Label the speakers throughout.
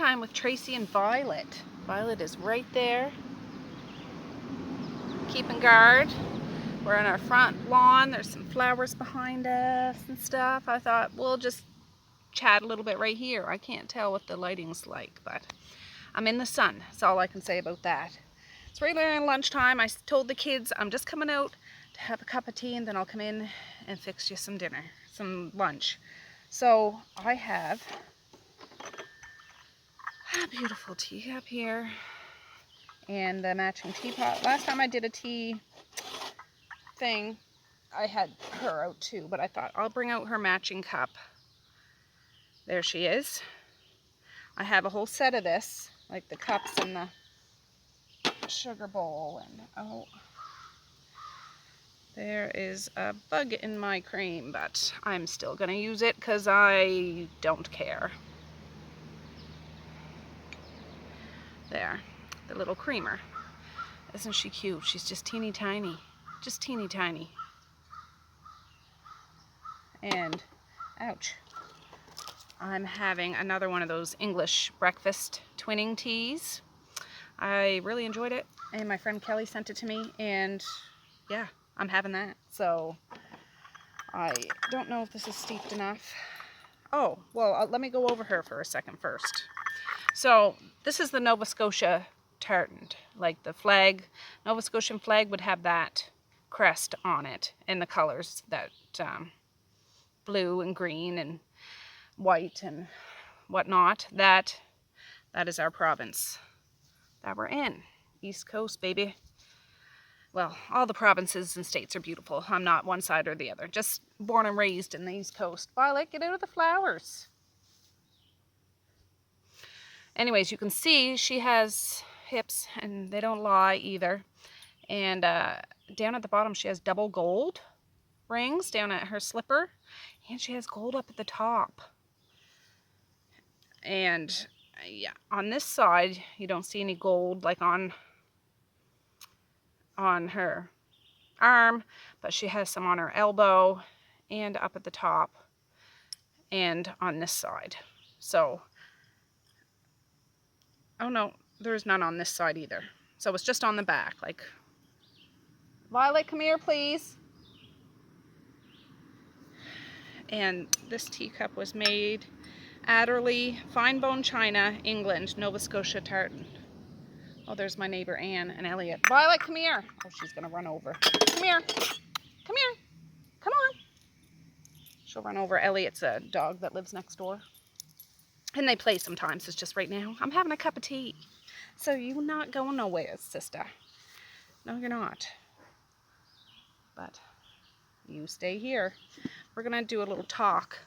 Speaker 1: lunchtime with Tracey and Violet. Violet is right there, keeping guard. We're on our front lawn. There's some flowers behind us and stuff. I thought we'll just chat a little bit right here. I can't tell what the lighting's like, but I'm in the sun. That's all I can say about that. It's right around lunchtime. I told the kids I'm just coming out to have a cup of tea and then I'll come in and fix you some dinner, some lunch. So I have a beautiful teacup here and the matching teapot. Last time I did a tea thing, I had her out too, but I thought I'll bring out her matching cup. There she is. I have a whole set of this, like the cups and the sugar bowl, and oh, there is a bug in my cream, but I'm still gonna use it because I don't care. There, the little creamer. Isn't she cute? She's just teeny tiny. Just teeny tiny. And, ouch. I'm having another one of those English breakfast twinning teas. I really enjoyed it, and my friend Kelly sent it to me, and yeah, I'm having that. So, I don't know if this is steeped enough. Oh, well, let me go over her for a second first. So, this is the Nova Scotia tartan, like the flag. Nova Scotian flag would have that crest on it, and the colors that blue and green and white and whatnot. That is our province that we're in. East Coast, baby. Well, all the provinces and states are beautiful. I'm not one side or the other. Just born and raised in the East Coast. Violet, get out of the flowers. Anyways, you can see she has hips, and they don't lie either. And down at the bottom, she has double gold rings down at her slipper. And she has gold up at the top. And yeah, on this side, you don't see any gold like on her arm, but she has some on her elbow and up at the top and on this side. So, oh no, there's none on this side either. So it's just on the back. Like, Violet, come here, please. And this teacup was made Adderley, fine bone china, England, Nova Scotia tartan. Oh, there's my neighbor Anne and Elliot. Violet, come here. Oh, she's gonna run over. Come here. Come here. Come on. She'll run over. Elliot's a dog that lives next door. And they play sometimes. It's just right now, I'm having a cup of tea. So you're not going nowhere, sister. No, you're not. But you stay here. We're gonna do a little talk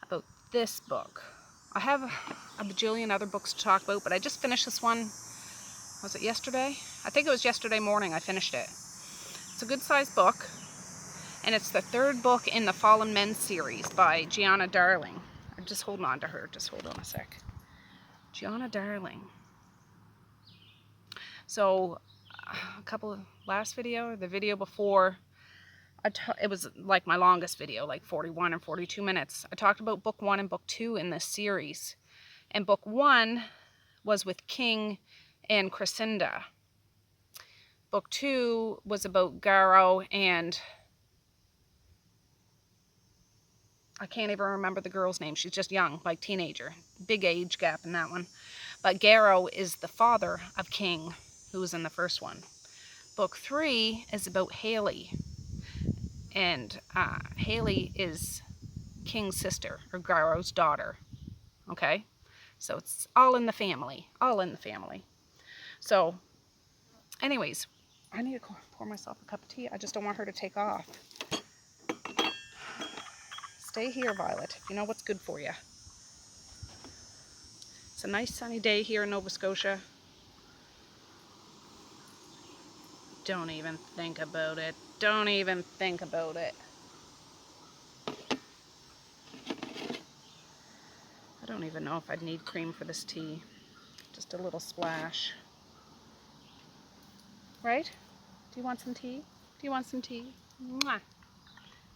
Speaker 1: about this book. I have a bajillion other books to talk about, but I just finished this one. Was it yesterday? I think it was yesterday morning I finished it. It's a good-sized book, and it's the third book in the Fallen Men series by Giana Darling. I'm just holding on to her. Just hold on a sec. Giana Darling. So, a couple of last video, the video before, it was like my longest video, like 41 or 42 minutes. I talked about book 1 and book 2 in this series. And book 1 was with King and Crescinda. Book 2 was about Garrow and I can't even remember the girl's name. She's just young, like teenager. Big age gap in that one. But Garrow is the father of King, who was in the first one. Book 3 is about Haley. And Haley is King's sister, or Garrow's daughter. Okay? So it's all in the family. All in the family. So, anyways, I need to pour myself a cup of tea. I just don't want her to take off. Stay here, Violet, if you know what's good for you. It's a nice sunny day here in Nova Scotia. Don't even think about it. Don't even think about it. I don't even know if I'd need cream for this tea. Just a little splash. Right? Do you want some tea? Do you want some tea? Mwah.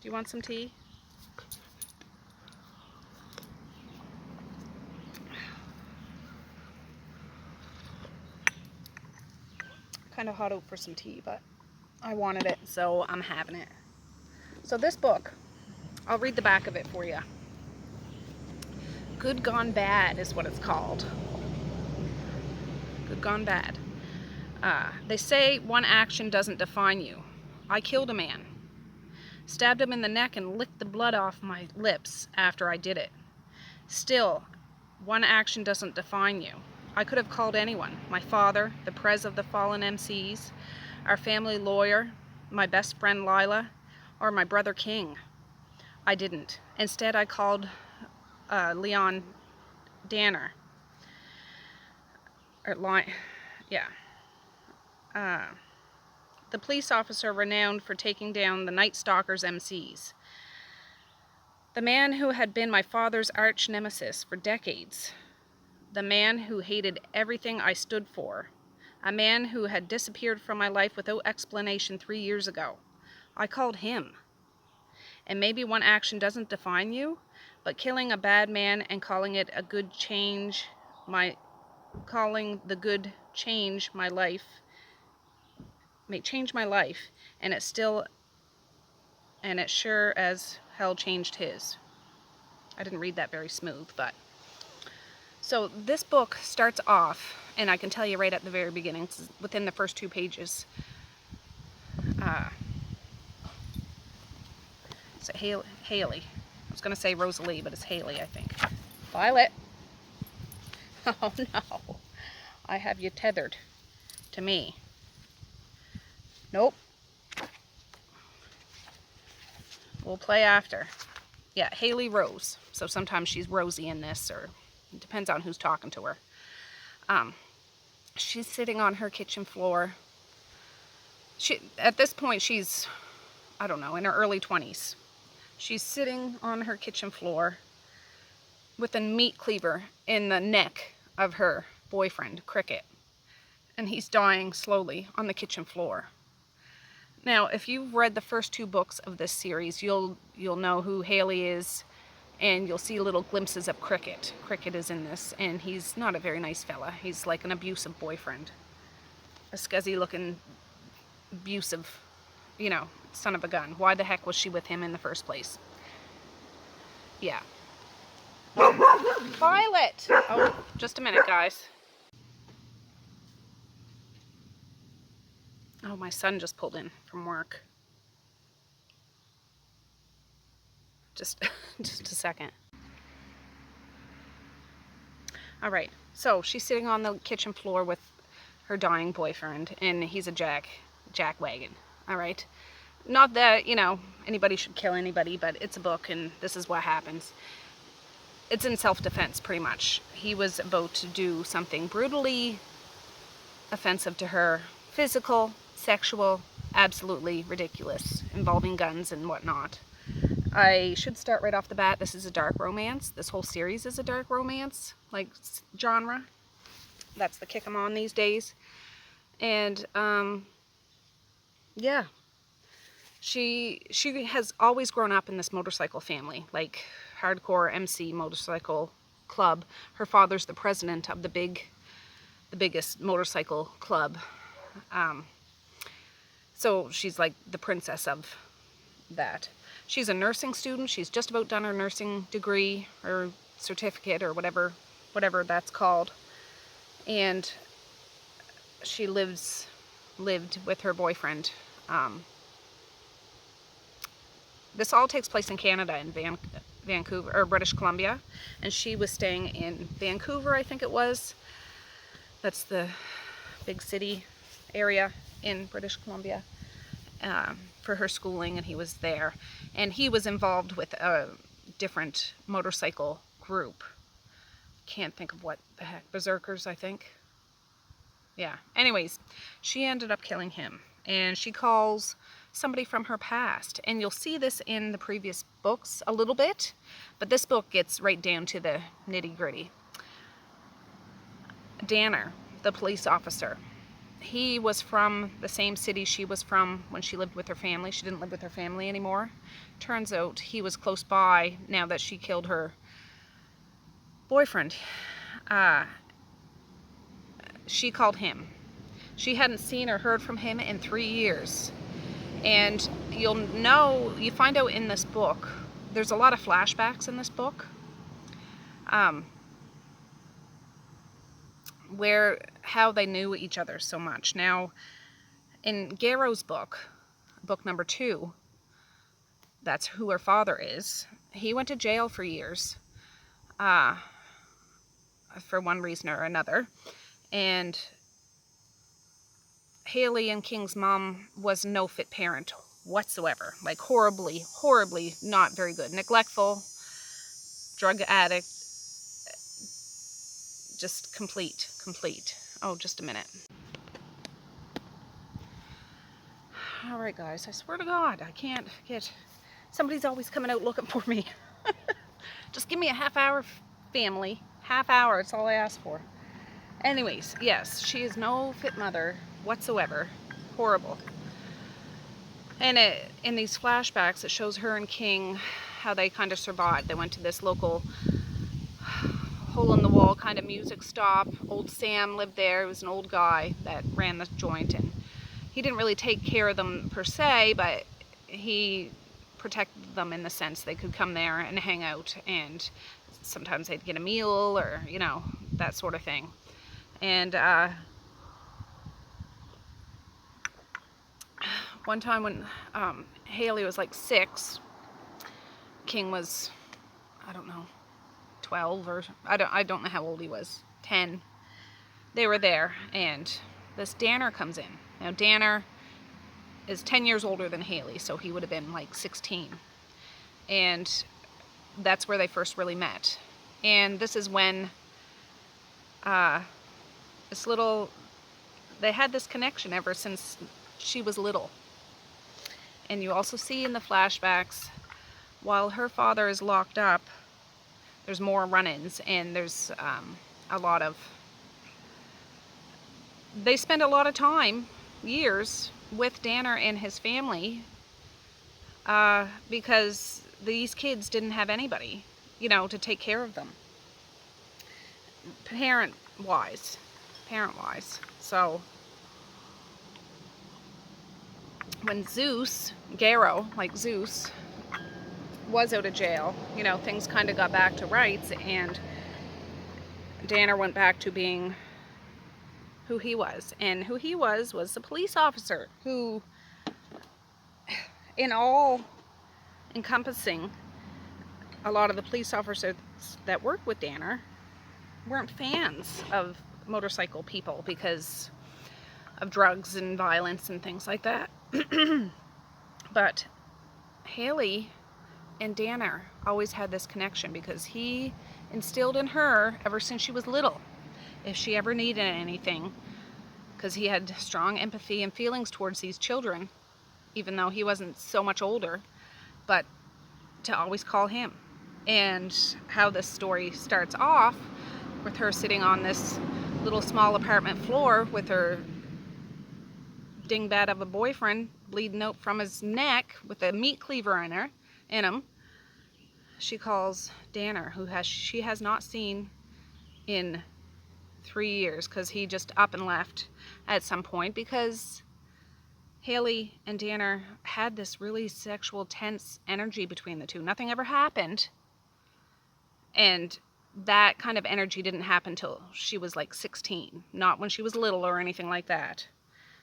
Speaker 1: Do you want some tea? kind of hot out for some tea, but I wanted it, so I'm having it. So this book, I'll read the back of it for you. Good Gone Bad is what it's called. Good Gone Bad. They say one action doesn't define you. I killed a man. Stabbed him in the neck and licked the blood off my lips after I did it. Still, one action doesn't define you. I could have called anyone. My father, the prez of the fallen MCs, our family lawyer, my best friend Lila, or my brother King. I didn't. Instead, I called Leon Danner. The police officer renowned for taking down the Night Stalker's MCs. The man who had been my father's arch nemesis for decades. The man who hated everything I stood for. A man who had disappeared from my life without explanation 3 years ago. I called him. And maybe one action doesn't define you, but killing a bad man and calling the good change my life may change my life, and it sure as hell changed his. I didn't read that very smooth, but so this book starts off, and I can tell you right at the very beginning, it's within the first 2 pages. So Haley. I was going to say Rosalie, but it's Haley, I think. Violet. Oh no. I have you tethered to me. Nope. We'll play after. Yeah, Haley Rose. So sometimes she's Rosie in this, or it depends on who's talking to her. She's sitting on her kitchen floor. At this point, she's, I don't know, in her early 20s. She's sitting on her kitchen floor with a meat cleaver in the neck of her boyfriend, Cricket. And he's dying slowly on the kitchen floor. Now, if you've read the first 2 books of this series, you'll know who Haley is, and you'll see little glimpses of Cricket. Cricket is in this, and he's not a very nice fella. He's like an abusive boyfriend. A scuzzy-looking, abusive, son of a gun. Why the heck was she with him in the first place? Yeah. Violet! Oh, just a minute, guys. Oh, my son just pulled in from work. Just a second. All right, so she's sitting on the kitchen floor with her dying boyfriend, and he's a jackwagon. All right, not that anybody should kill anybody, but it's a book, and this is what happens. It's in self-defense, pretty much. He was about to do something brutally offensive to her, physical, sexual, absolutely ridiculous, involving guns and whatnot. I should start right off the bat. This is a dark romance. This whole series is a dark romance, like genre. That's the kick I'm on these days. And yeah, she has always grown up in this motorcycle family, like hardcore MC motorcycle club. Her father's the president of the biggest motorcycle club. So she's like the princess of that. She's a nursing student. She's just about done her nursing degree or certificate or whatever that's called. And she lived with her boyfriend. This all takes place in Canada, in Vancouver, or British Columbia. And she was staying in Vancouver, I think it was. That's the big city area in British Columbia, for her schooling, and he was there. And he was involved with a different motorcycle group. Can't think of what the heck. Berserkers, I think. Yeah. Anyways, she ended up killing him. And she calls somebody from her past. And you'll see this in the previous books a little bit. But this book gets right down to the nitty-gritty. Danner, the police officer. He was from the same city she was from when she lived with her family. She didn't live with her family anymore. Turns out he was close by now that she killed her boyfriend. She called him. She hadn't seen or heard from him in 3 years. And you find out in this book, there's a lot of flashbacks in this book, how they knew each other so much. Now, in Garrow's book number 2, that's who her father is. He went to jail for years, for one reason or another. And Haley and King's mom was no fit parent whatsoever. Like horribly, horribly not very good. Neglectful, drug addict, just complete. Oh, just a minute. All right, guys, I swear to God, I can't get... Somebody's always coming out looking for me. Just give me a half hour, family. Half hour, it's all I ask for. Anyways, yes, she is no fit mother whatsoever. Horrible. And in these flashbacks, it shows her and King, how they kind of survived. They went to this local hole-in-the-wall kind of music stop. Old Sam lived there. He was an old guy that ran the joint, and he didn't really take care of them per se, but he protected them in the sense they could come there and hang out, and sometimes they'd get a meal or, you know, that sort of thing. And one time when Haley was like 6, King was, I don't know, 12 or I don't know how old he was, 10. They were there, and this Danner comes in. Now Danner is 10 years older than Haley, so he would have been like 16. And that's where they first really met. And this is when they had this connection ever since she was little. And you also see in the flashbacks, while her father is locked up, there's more run-ins, and there's they spend a lot of time, years, with Danner and his family, because these kids didn't have anybody, you know, to take care of them, parent-wise. So when Garrow, like Zeus, was out of jail, you know, things kind of got back to rights, and Danner went back to being who he was. And who he was a police officer who, in all encompassing, a lot of the police officers that worked with Danner weren't fans of motorcycle people because of drugs and violence and things like that. But Haley and Danner always had this connection because he instilled in her ever since she was little, if she ever needed anything, because he had strong empathy and feelings towards these children, even though he wasn't so much older, but to always call him. And how this story starts off with her sitting on this little small apartment floor with her dingbat of a boyfriend bleeding out from his neck with a meat cleaver in him. She calls Danner, who she has not seen in 3 years, because he just up and left at some point, because Haley and Danner had this really sexual, tense energy between the two. Nothing ever happened, and that kind of energy didn't happen till she was like 16, not when she was little or anything like that.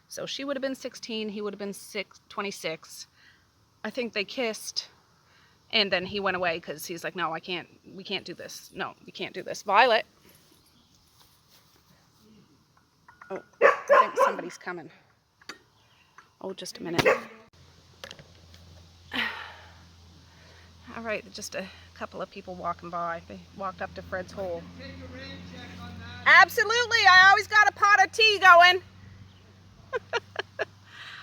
Speaker 1: So she would have been 16, he would have been 26. I think they kissed, and then he went away because he's like, no, we can't do this. No, we can't do this. Violet. Oh, I think somebody's coming. Oh, just a minute. All right, just a couple of people walking by. They walked up to Fred's hole. Absolutely, I always got a pot of tea going.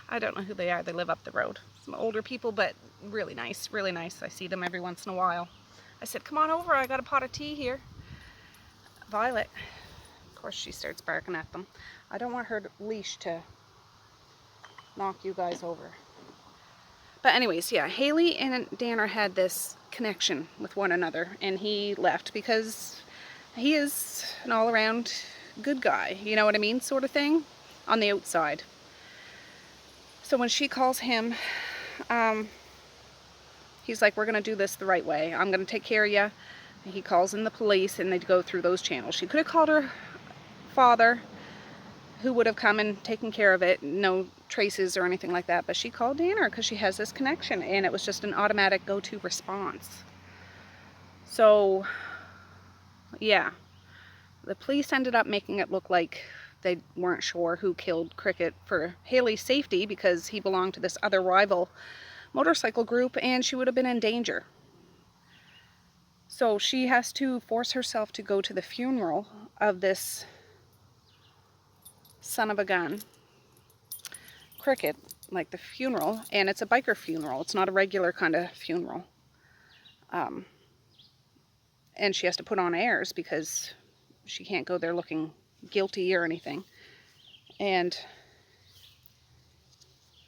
Speaker 1: I don't know who they are. They live up the road. Some older people, but really nice, really nice. I see them every once in a while. I said, come on over, I got a pot of tea here. Violet, of course, she starts barking at them. I don't want her leash to knock you guys over. But anyways, yeah, Haley and Danner had this connection with one another, and he left because he is an all-around good guy, you know what I mean, sort of thing. on the outside. So when she calls him, he's like, we're going to do this the right way. I'm going to take care of you. He calls in the police, and they go through those channels. She could have called her father, who would have come and taken care of it. No traces or anything like that. But she called Danner because she has this connection, and it was just an automatic go-to response. So, yeah. The police ended up making it look like they weren't sure who killed Cricket for Haley's safety, because he belonged to this other rival motorcycle group and she would have been in danger. So she has to force herself to go to the funeral of this son of a gun, Cricket, like the funeral, and it's a biker funeral. It's not a regular kind of funeral. And she has to put on airs because she can't go there looking guilty or anything. And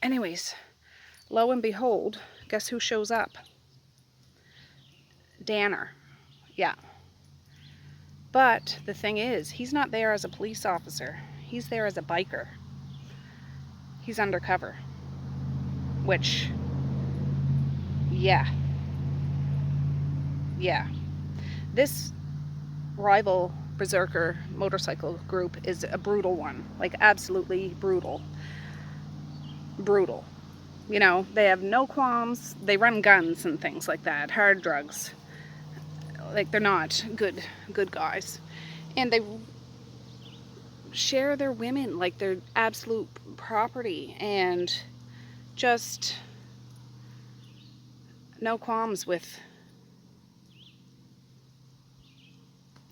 Speaker 1: anyways, lo and behold, guess who shows up? Danner. Yeah. But the thing is, he's not there as a police officer. He's there as a biker. He's undercover. Which, yeah. Yeah. This rival berserker motorcycle group is a brutal one. Like, absolutely brutal. Brutal. You know, they have no qualms. They run guns and things like that. Hard drugs. Like, they're not good guys. And they share their women like they're absolute property, and just no qualms with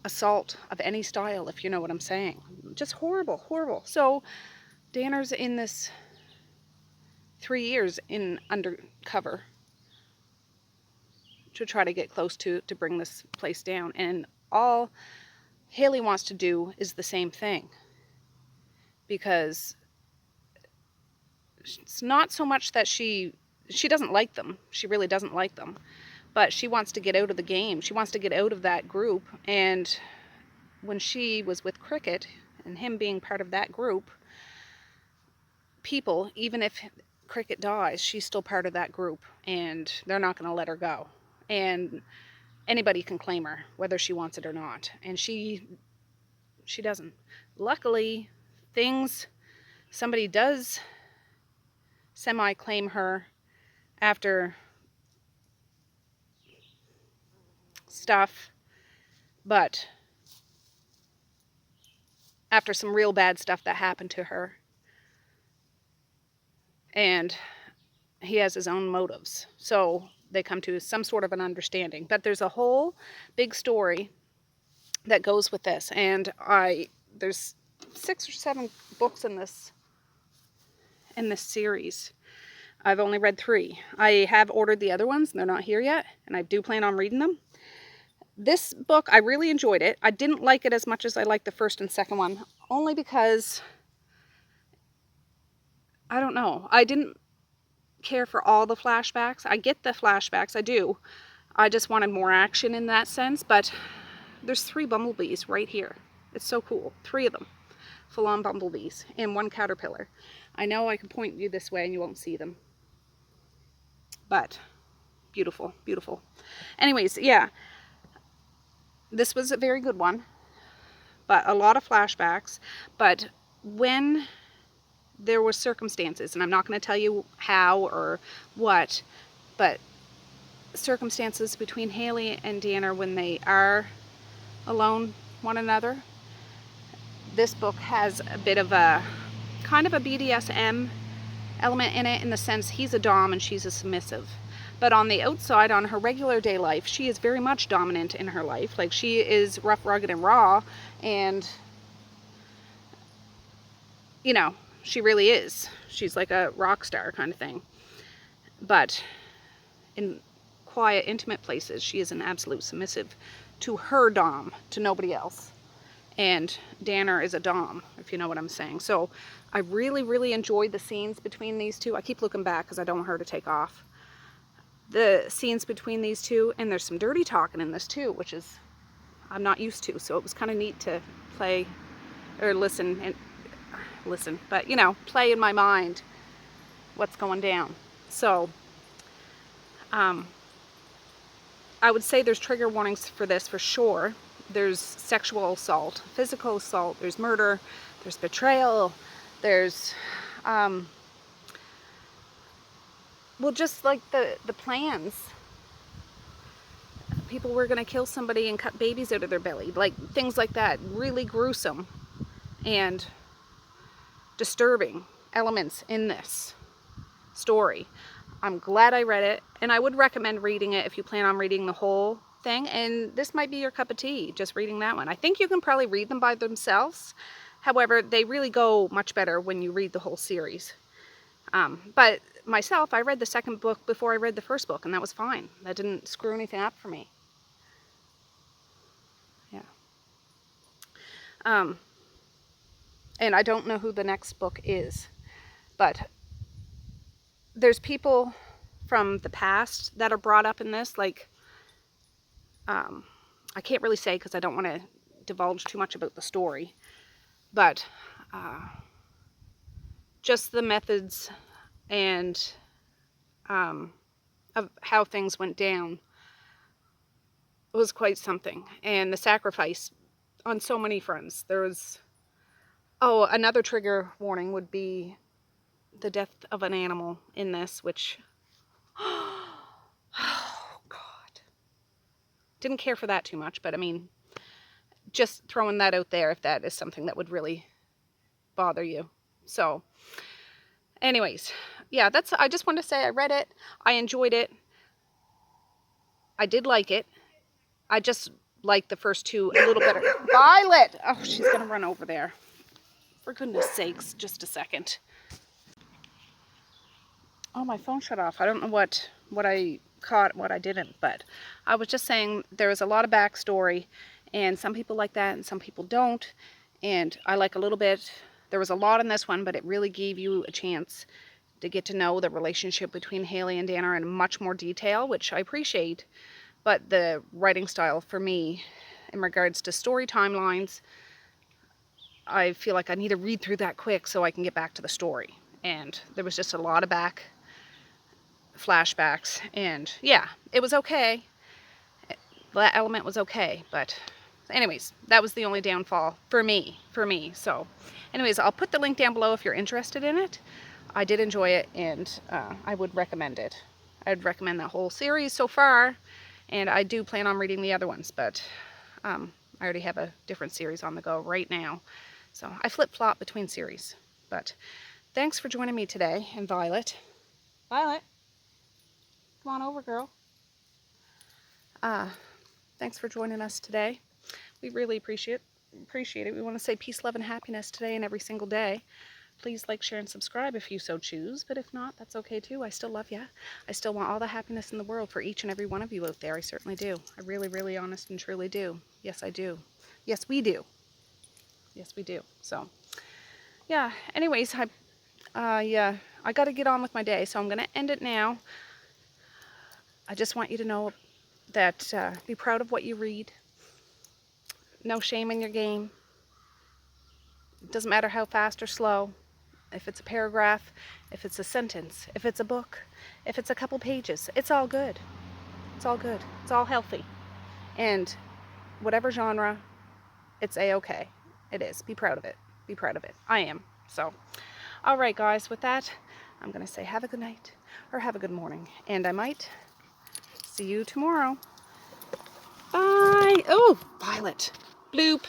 Speaker 1: assault of any style, if you know what I'm saying. Just horrible, horrible. So Danner's in this 3 years in undercover to try to get close to bring this place down, and all Haley wants to do is the same thing, because it's not so much that she doesn't like them. She really doesn't like them. But she wants to get out of the game. She wants to get out of that group. And when she was with Cricket, and him being part of that group, people, even if Cricket dies, she's still part of that group. And they're not going to let her go. And anybody can claim her, whether she wants it or not. And she doesn't. Luckily, somebody does semi-claim her after stuff, but after some real bad stuff that happened to her. And he has his own motives. So they come to some sort of an understanding. But there's a whole big story that goes with this. And there's 6 or 7 books in this series. I've only read 3. I have ordered the other ones, and they're not here yet, and I do plan on reading them. This book, I really enjoyed it. I didn't like it as much as I liked the first and second one, only because, I don't know, I didn't care for all the flashbacks. I get the flashbacks, I do. I just wanted more action in that sense, but there's 3 bumblebees right here. It's so cool. 3 of them. Full-on bumblebees, and 1 caterpillar. I know I can point you this way and you won't see them. But, beautiful, beautiful. Anyways, yeah. This was a very good one. But a lot of flashbacks. But when there were circumstances, and I'm not going to tell you how or what, but circumstances between Haley and Danner when they are alone one another, this book has a bit of a kind of a BDSM element in it, in the sense he's a dom and she's a submissive. But on the outside, on her regular day life, she is very much dominant in her life. Like, she is rough, rugged, and raw, and, you know, she really is. She's like a rock star kind of thing. But in quiet, intimate places, she is an absolute submissive to her dom, to nobody else. And Danner is a dom, if you know what I'm saying. So I really, really enjoyed the scenes between these two. I keep looking back because I don't want her to take off. The scenes between these two, and there's some dirty talking in this too, which is I'm not used to. So it was kind of neat to play or listen and listen, but you know, play in my mind what's going down. So I would say there's trigger warnings for this for sure. There's sexual assault, physical assault, there's murder, there's betrayal, there's well, just like the plans. People were going to kill somebody and cut babies out of their belly, like things like that. Really gruesome and disturbing elements in this story. I'm glad I read it, and I would recommend reading it if you plan on reading the whole thing, and this might be your cup of tea, just reading that one. I think you can probably read them by themselves. However, they really go much better when you read the whole series. But myself, I read the second book before I read the first book, and that was fine. That didn't screw anything up for me. Yeah. And I don't know who the next book is, but there's people from the past that are brought up in this, like, I can't really say because I don't want to divulge too much about the story, but just the methods and of how things went down was quite something, and the sacrifice on so many fronts. There was, oh, another trigger warning would be the death of an animal in this, which, oh God, didn't care for that too much, but I mean, just throwing that out there if that is something that would really bother you. So anyways, yeah, that's, I just wanted to say I read it, I enjoyed it, I did like it. I just like the first two a little better. Violet! Oh, she's gonna run over there. For goodness sakes, just a second. Oh, my phone shut off. I don't know what I caught, what I didn't, but I was just saying there was a lot of backstory, and some people like that and some people don't, and I like a little bit. There was a lot in this one, but it really gave you a chance to get to know the relationship between Haley and Dana in much more detail, which I appreciate. But the writing style for me, in regards to story timelines, I feel like I need to read through that quick so I can get back to the story. And there was just a lot of back flashbacks, and yeah, it was okay. That element was okay, but anyways, that was the only downfall for me. So anyways, I'll put the link down below if you're interested in it. I did enjoy it, and I would recommend it. I'd recommend that whole series so far, and I do plan on reading the other ones, but I already have a different series on the go right now, so I flip-flop between series. But thanks for joining me today. And Violet, come on over, girl. Thanks for joining us today. We really appreciate it. We want to say peace, love, and happiness today and every single day. Please like, share, and subscribe if you so choose, but if not, that's okay too. I still love you. I still want all the happiness in the world for each and every one of you out there. I certainly do. I really, really honest and truly do. Yes, I do. Yes, we do. Yes, we do. So, yeah, anyways, I got to get on with my day, so I'm going to end it now. I just want you to know that be proud of what you read. No shame in your game. It doesn't matter how fast or slow. If it's a paragraph, if it's a sentence, if it's a book, if it's a couple pages, it's all good. It's all good. It's all healthy. And whatever genre, it's a-okay. It is. Be proud of it. Be proud of it. I am. So, all right, guys, with that, I'm going to say have a good night or have a good morning. And I might see you tomorrow. Bye. Oh, Violet. Bloop.